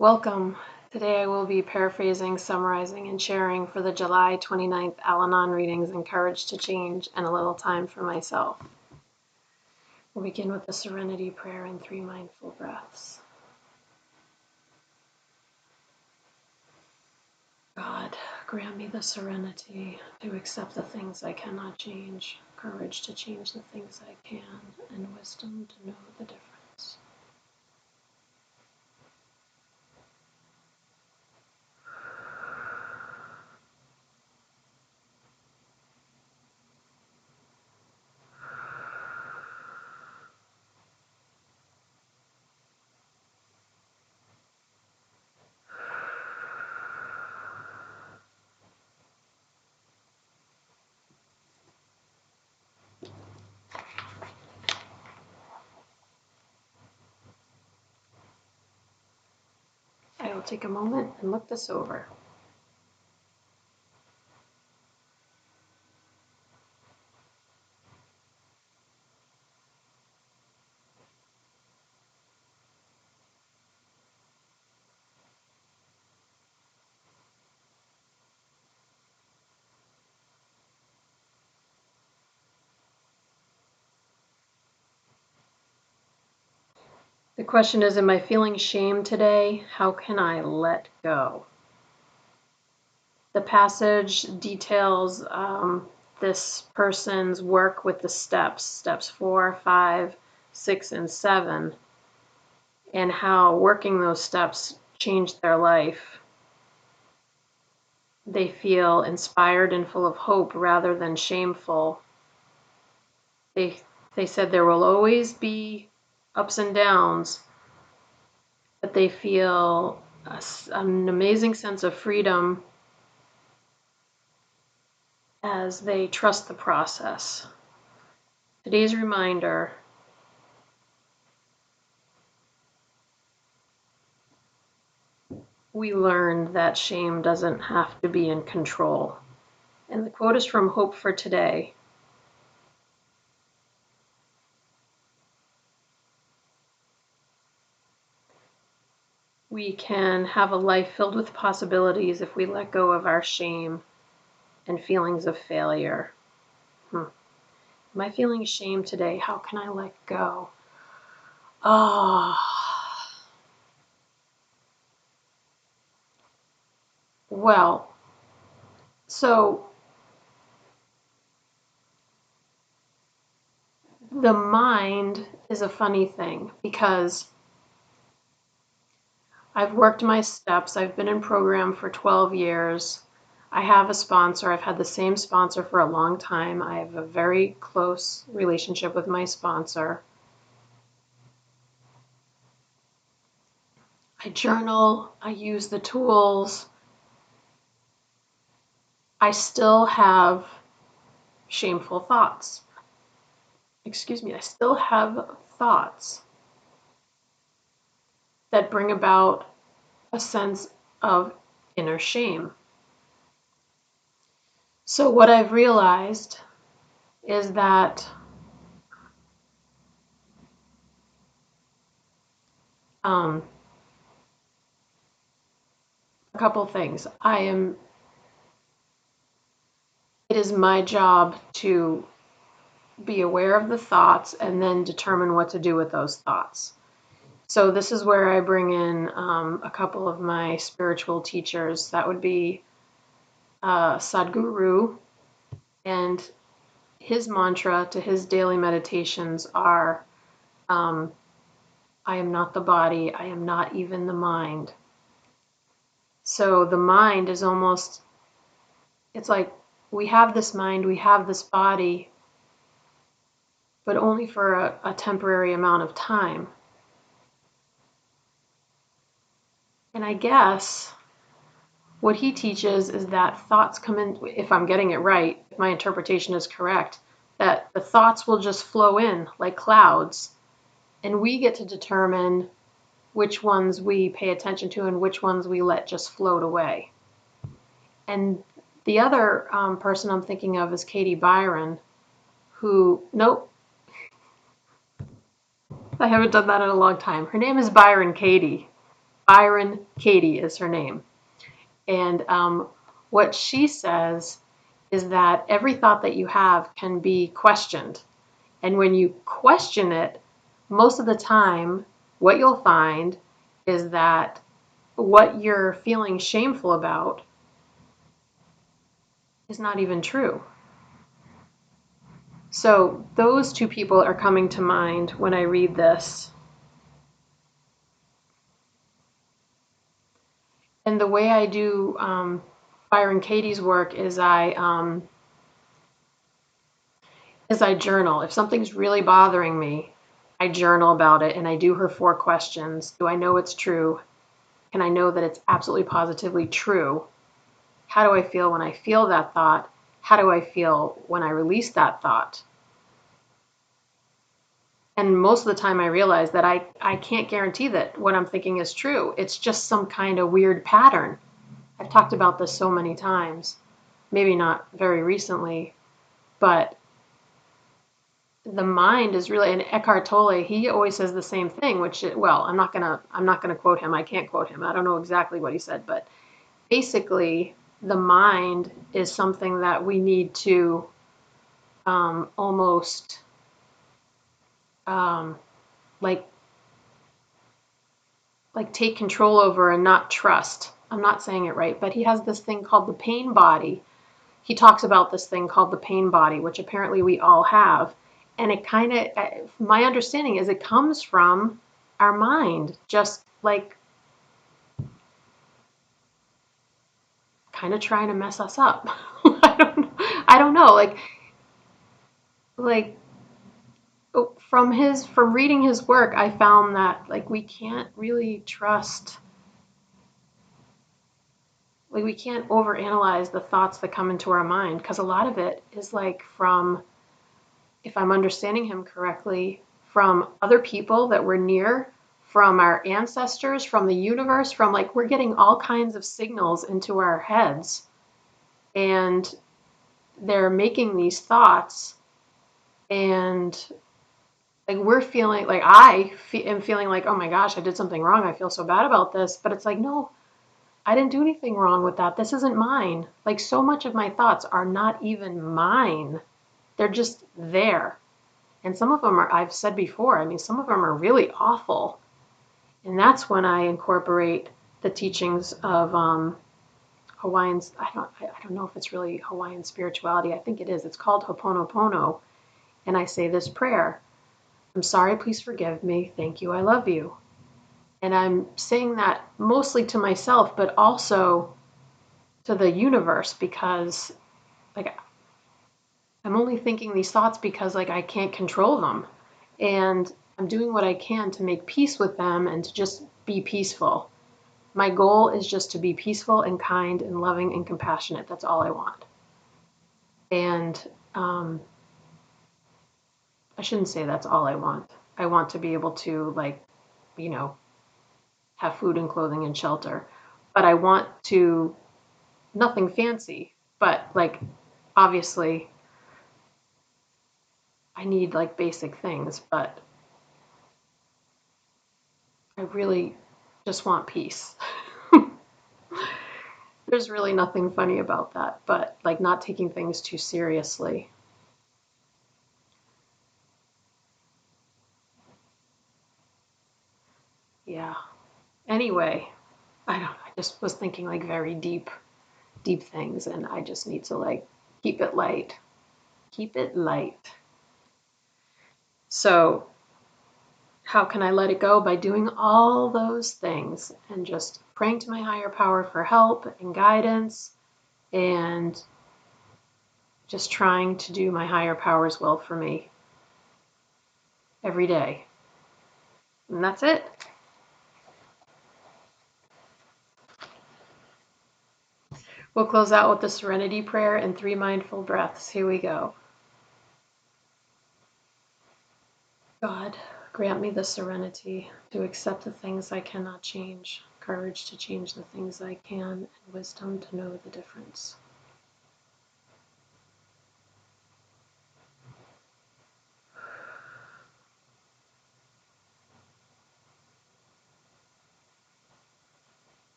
Welcome. Today I will be paraphrasing, summarizing, and sharing for the July 29th Al-Anon readings and Courage to Change and a little time for myself. We'll begin with the Serenity Prayer and 3 mindful breaths. God, grant me the serenity to accept the things I cannot change, courage to change the things I can, and wisdom to know the difference. I will take a moment and look this over. The question is, am I feeling shame today? How can I let go? The passage details this person's work with the steps 4, 5, 6, and 7, and how working those steps changed their life. They feel inspired and full of hope rather than shameful. They said there will always be ups and downs, but they feel an amazing sense of freedom as they trust the process. Today's reminder: we learned that shame doesn't have to be in control. And the quote is from Hope for Today. We can have a life filled with possibilities if we let go of our shame and feelings of failure. Am I feeling shame today? How can I let go? Well, so the mind is a funny thing because I've worked my steps. I've been in program for 12 years. I have a sponsor. I've had the same sponsor for a long time. I have a very close relationship with my sponsor. I journal. I use the tools. I still have shameful thoughts. I still have thoughts that bring about a sense of inner shame. So what I've realized is that a couple things. It is my job to be aware of the thoughts and then determine what to do with those thoughts. So this is where I bring in a couple of my spiritual teachers. That would be Sadhguru, and his mantra to his daily meditations are, I am not the body, I am not even the mind. So the mind is almost, it's like we have this mind, we have this body, but only for a temporary amount of time. And I guess what he teaches is that thoughts come in, if I'm getting it right, if my interpretation is correct, that the thoughts will just flow in like clouds, and we get to determine which ones we pay attention to and which ones we let just float away. And the other person I'm thinking of is Katie Byron, who, nope, I haven't done that in a long time. Her name is Byron Katie. Byron Katie is her name. And what she says is that every thought that you have can be questioned. And when you question it, most of the time, what you'll find is that what you're feeling shameful about is not even true. So those two people are coming to mind when I read this. And the way I do Byron Katie's work is I journal. If something's really bothering me, I journal about it and I do her 4 questions. Do I know it's true? Can I know that it's absolutely positively true? How do I feel when I feel that thought? How do I feel when I release that thought? And most of the time I realize that I can't guarantee that what I'm thinking is true. It's just some kind of weird pattern. I've talked about this so many times, maybe not very recently, but the mind is really, and Eckhart Tolle, he always says the same thing, which, well, I'm not gonna quote him. I can't quote him. I don't know exactly what he said, but basically, the mind is something that we need to almost um, like take control over and not trust. I'm not saying it right, but he has this thing called the pain body. He talks about this thing called the pain body, which apparently we all have. And it kind of, my understanding is it comes from our mind, just like kind of trying to mess us up. I don't know, like from reading his work, I found that like we can't really trust, like we can't overanalyze the thoughts that come into our mind because a lot of it is like from, if I'm understanding him correctly, from other people that we're near, from our ancestors, from the universe, from like we're getting all kinds of signals into our heads and they're making these thoughts and like we're feeling like am feeling like, oh my gosh, I did something wrong. I feel so bad about this. But it's like, no, I didn't do anything wrong with that. This isn't mine. Like so much of my thoughts are not even mine. They're just there. And some of them are, I've said before, I mean, some of them are really awful. And that's when I incorporate the teachings of Hawaiians. I don't know if it's really Hawaiian spirituality. I think it is. It's called Ho'oponopono. And I say this prayer: I'm sorry, please forgive me. Thank you, I love you. And I'm saying that mostly to myself, but also to the universe because like I'm only thinking these thoughts because like I can't control them. And I'm doing what I can to make peace with them and to just be peaceful. My goal is just to be peaceful and kind and loving and compassionate. That's all I want. And I shouldn't say that's all I want. I want to be able to like, you know, have food and clothing and shelter. But I want to, nothing fancy, but like obviously I need like basic things, but I really just want peace. There's really nothing funny about that, but like not taking things too seriously. Yeah. Anyway, I just was thinking like very deep things and I just need to like keep it light. Keep it light. So, how can I let it go? By doing all those things and just praying to my higher power for help and guidance and just trying to do my higher power's will for me every day. And that's it. We'll close out with the serenity prayer and 3 mindful breaths. Here we go. God, grant me the serenity to accept the things I cannot change, courage to change the things I can, and wisdom to know the difference.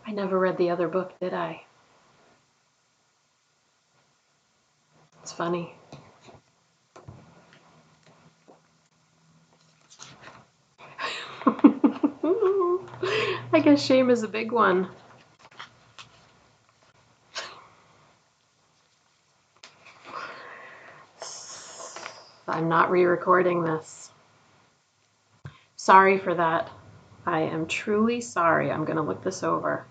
I never read the other book, did I? It's funny. I guess shame is a big one. I'm not re-recording this. Sorry for that. I am truly sorry. I'm going to look this over.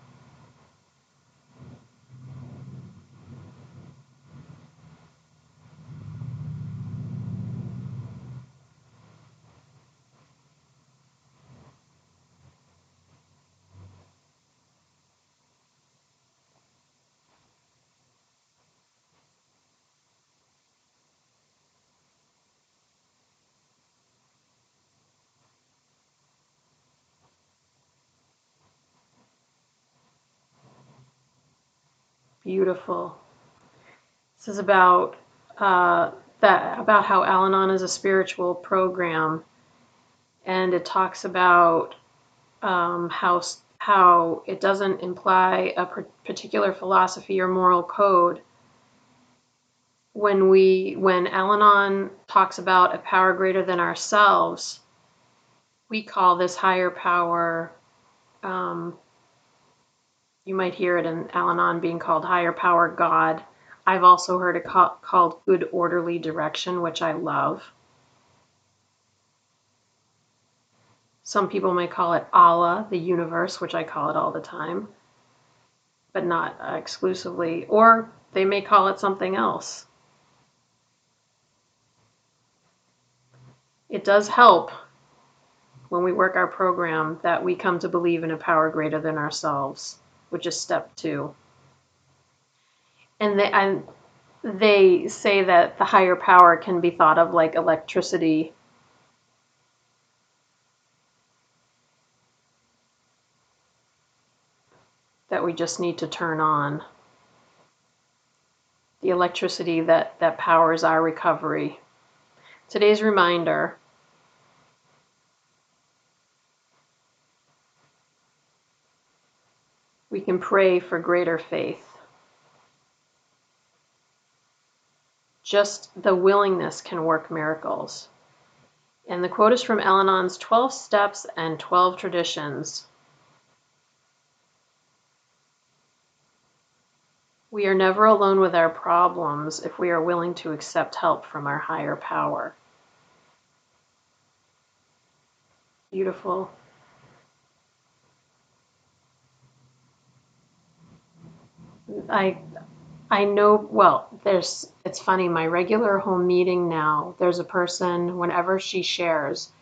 Beautiful. This is about about how Al-Anon is a spiritual program, and it talks about how it doesn't imply a particular philosophy or moral code. When Al-Anon talks about a power greater than ourselves, we call this higher power. Um, you might hear it in Al-Anon being called higher power, God. I've also heard it called good orderly direction, which I love. Some people may call it Allah, the universe, which I call it all the time, but not exclusively. Or they may call it something else. It does help when we work our program that we come to believe in a power greater than ourselves, which is step 2. And they say that the higher power can be thought of like electricity. That we just need to turn on. The electricity that powers our recovery. Today's reminder: we can pray for greater faith. Just the willingness can work miracles. And the quote is from Al-Anon's 12 Steps and 12 Traditions. We are never alone with our problems if we are willing to accept help from our higher power. Beautiful. I I know, well, it's funny, my regular home meeting now, there's a person, whenever she shares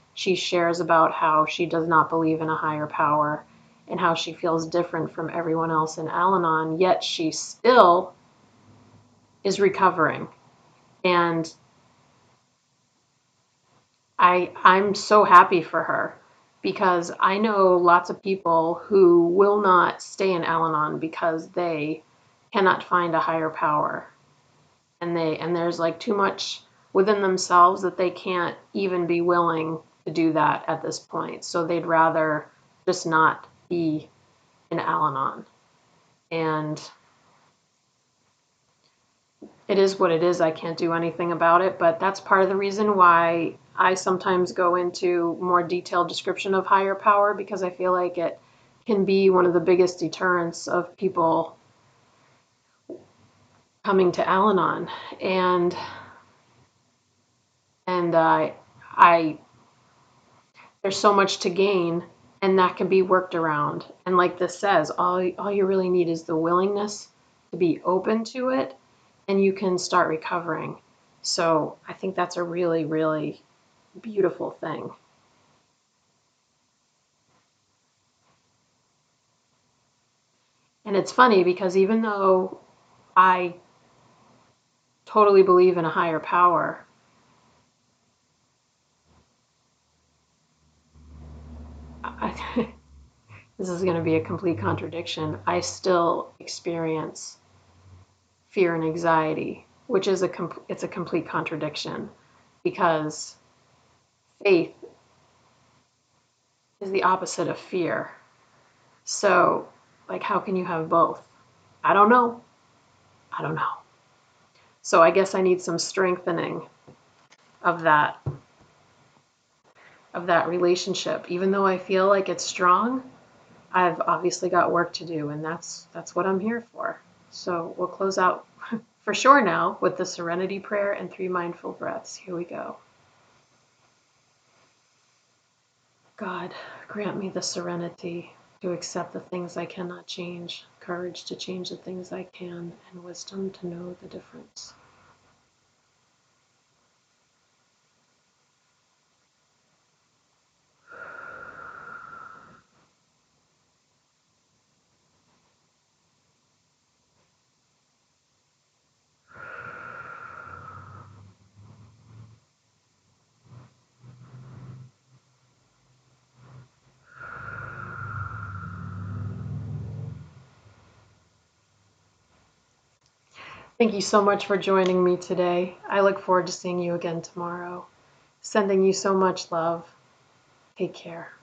about how she does not believe in a higher power and how she feels different from everyone else in Al-Anon, yet she still is recovering. And I'm so happy for her because I know lots of people who will not stay in Al-Anon because they cannot find a higher power. And there's like too much within themselves that they can't even be willing to do that at this point. So they'd rather just not be in Al-Anon. And it is what it is. I can't do anything about it, but that's part of the reason why I sometimes go into more detailed description of higher power, because I feel like it can be one of the biggest deterrents of people coming to Al-Anon. And I there's so much to gain, and that can be worked around. And like this says, all you really need is the willingness to be open to it, and you can start recovering. So I think that's a really, really beautiful thing. And it's funny because even though I totally believe in a higher power, I, this is going to be a complete contradiction. I still experience fear and anxiety, which is it's a complete contradiction, because faith is the opposite of fear. So Like, how can you have both? I don't know. I don't know. So I guess I need some strengthening of that relationship. Even though I feel like it's strong, I've obviously got work to do, and that's what I'm here for. So we'll close out for sure now with the serenity prayer and 3 mindful breaths. Here we go. God, grant me the serenity to accept the things I cannot change, courage to change the things I can, and wisdom to know the difference. Thank you so much for joining me today. I look forward to seeing you again tomorrow. Sending you so much love. Take care.